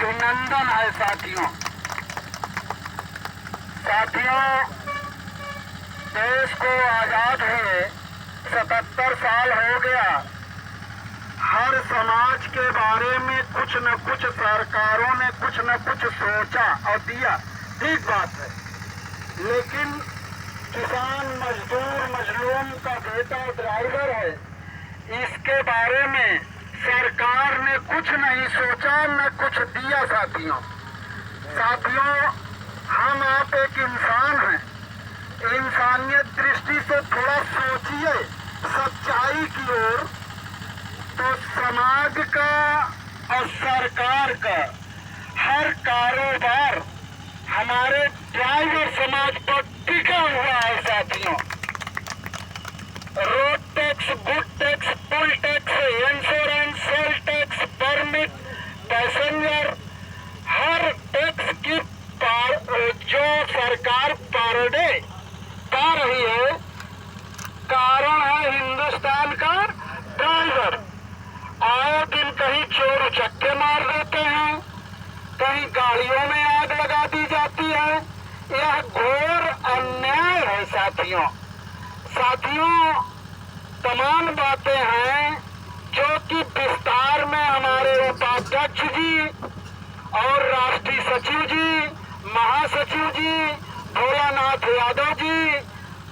अभिनंदन है साथियों। देश को आजाद हुए 77 साल हो गया। हर समाज के बारे में कुछ न कुछ सरकारों ने कुछ न कुछ सोचा और दिया, ठीक बात है। लेकिन किसान, मजदूर, मजलूम का बेटा ड्राइवर है, इसके बारे में सरकार ने कुछ नहीं सोचा, न कुछ दिया। साथियों, हम आप एक इंसान हैं। इंसानियत दृष्टि से थोड़ा सोचिए सच्चाई की ओर, तो समाज का और सरकार का हर कारोबार हमारे ड्राइवर समाज पर टिका हुआ है साथियों। Road tax, good tax, toll tax, insurance, sale tax, permit, passenger, हर टैक्स की जो सरकार पर डे पा रही है, कारण है हिंदुस्तान का ड्राइवर। आए दिन कहीं चोर उचक्के मार देते हैं, कहीं गाड़ियों में आग लगा दी जाती है। यह घोर अन्याय है साथियों। तमाम बातें हैं जो कि विस्तार में हमारे उपाध्यक्ष जी और राष्ट्रीय सचिव जी, महासचिव जी, भोलानाथ यादव जी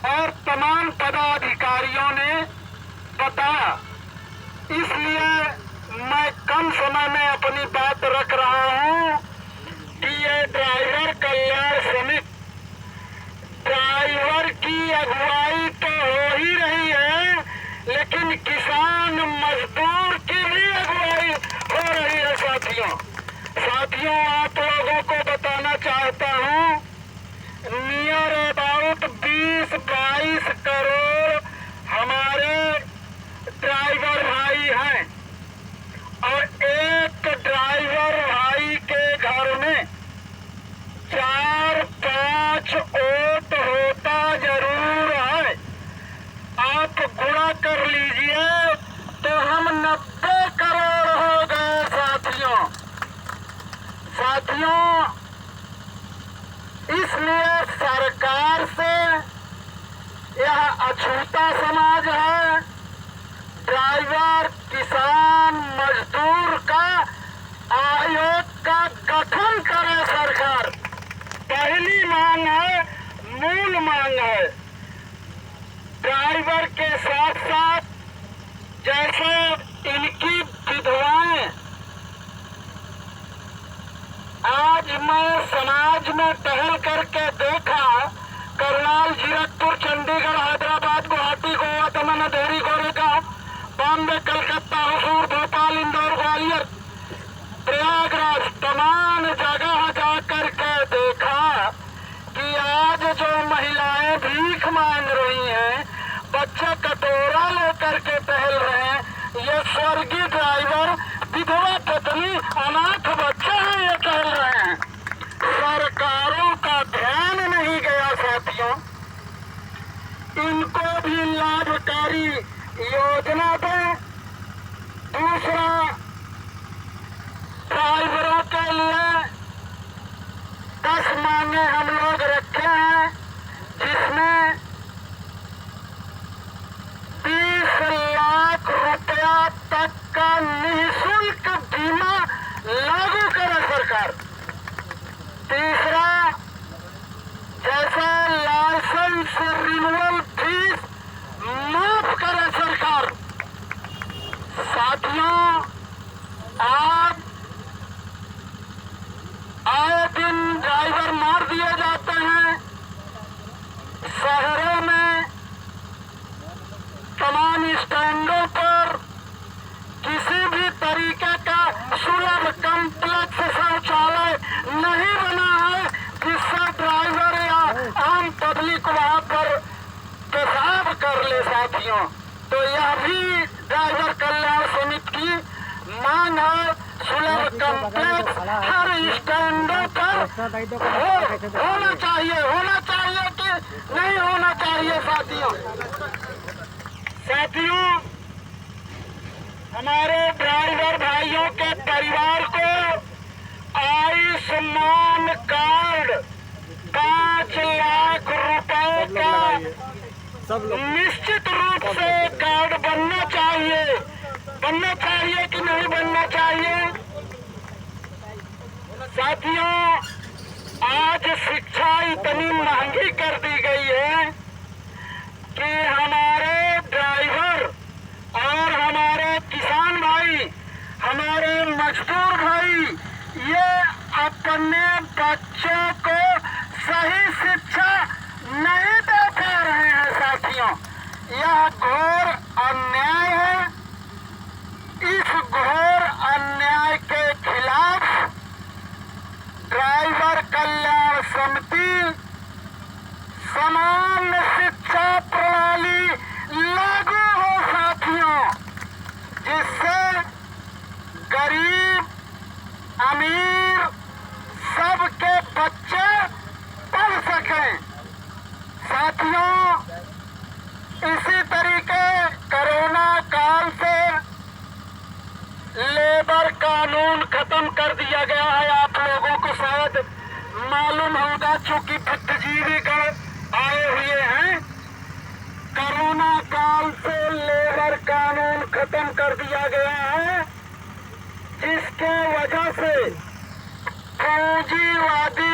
और तमाम पदाधिकारियों ने बताया। इसलिए मैं कम समय में अपनी बात रख रहा हूं कि ये ड्राइवर कल्याण समिति, ड्राइवर की अगुवाई तो हो ही रही है, लेकिन किसान मजदूर की भी अगुवाई हो रही है साथियों। आप लोगों को बताना चाहता हूं, नियर अबाउट 20-22 करोड़ हमारे ड्राइवर भाई हैं, और एक ड्राइवर भाई के घर में 4-5 ओट होता जरूर है। आप गुणा कर लीजिए तो हम 90 करोड़ हो गए साथियों। इसलिए सरकार से यह अछूता समाज है। ड्राइवर, किसान, मजदूर का आयोग का गठन करे सरकार। पहली मांग है, मूल मांग है। ड्राइवर के साथ साथ जैसे इनकी विधवाएं, आज मैं समाज में टहल करके देखा, करनाल, जीरकपुर, चंडीगढ़, हैदराबाद, गुवाहाटी, गोवा, दमन, देहरी, गोरेगांव, बॉम्बे, कलकत्ता, हुजूर, भोपाल, इंदौर, ग्वालियर, प्रयागराज, तमाम जगह जाकर के देखा कि आज जो महिलाएं भीख मांग रही हैं, बच्चे कटोरा लेकर के टहल रहे हैं, ये स्वर्गीय ड्राइवर, विधवा पत्नी, अनाथ बच्चे हैं, ये टहल रहे हैं। सरकारों का ध्यान नहीं गया साथियों। इनको भी लाभकारी योजना दें। दूसरा, ड्राइवरों के लिए 10 मांगे हम लोग रखे हैं, जिसमें 30 लाख रुपया तक का निःशुल्क बीमा लागू करे सरकार। तीसरा, जैसे लाइसेंस रिन्यूअल फीस माफ करे सरकार। साथियों, आज आए दिन ड्राइवर मार दिए जाते हैं। शहरों में तमाम स्टैंडों पर किसी भी तरीके का सुलभ कम्प्लेक्स शौचालय नहीं बना है, जिससे ड्राइवर या आम पब्लिक वहां पर पेशाब कर ले साथियों। तो यह भी ड्राइवर कल्याण समिति की मांग है। सुलभ कम्प्लेक्स हर स्टैंडों पर होना चाहिए कि नहीं होना चाहिए साथियों। हमारे ड्राइवर भाइयों के परिवार को आयुष्मान कार्ड 5 लाख रुपए का निश्चित रूप से कार्ड बनना चाहिए कि नहीं बनना चाहिए। साथियों, आज शिक्षा इतनी महंगी कर दी गई है कि हमारे ड्राइवर और हमारे किसान भाई, हमारे मजदूर भाई, ये अपने बच्चों को सही शिक्षा नहीं दे पा रहे हैं। साथियों, यह घोर अन्याय है। इस घोर अन्याय के खिलाफ ड्राइवर कल्याण समिति समान शिक्षा प्रणाली लागू हो साथियों, जिससे गरीब अमीर सबके बच्चे पढ़ सकें। साथियों, इसी तरीके कोरोना काल से लेबर कानून खत्म कर दिया गया है। आप लोगों को शायद मालूम होगा, चूंकि बुद्धिजीवीगण आए हुए हैं। कोरोना काल से लेबर कानून खत्म कर दिया गया है, जिसके वजह से पूंजीवादी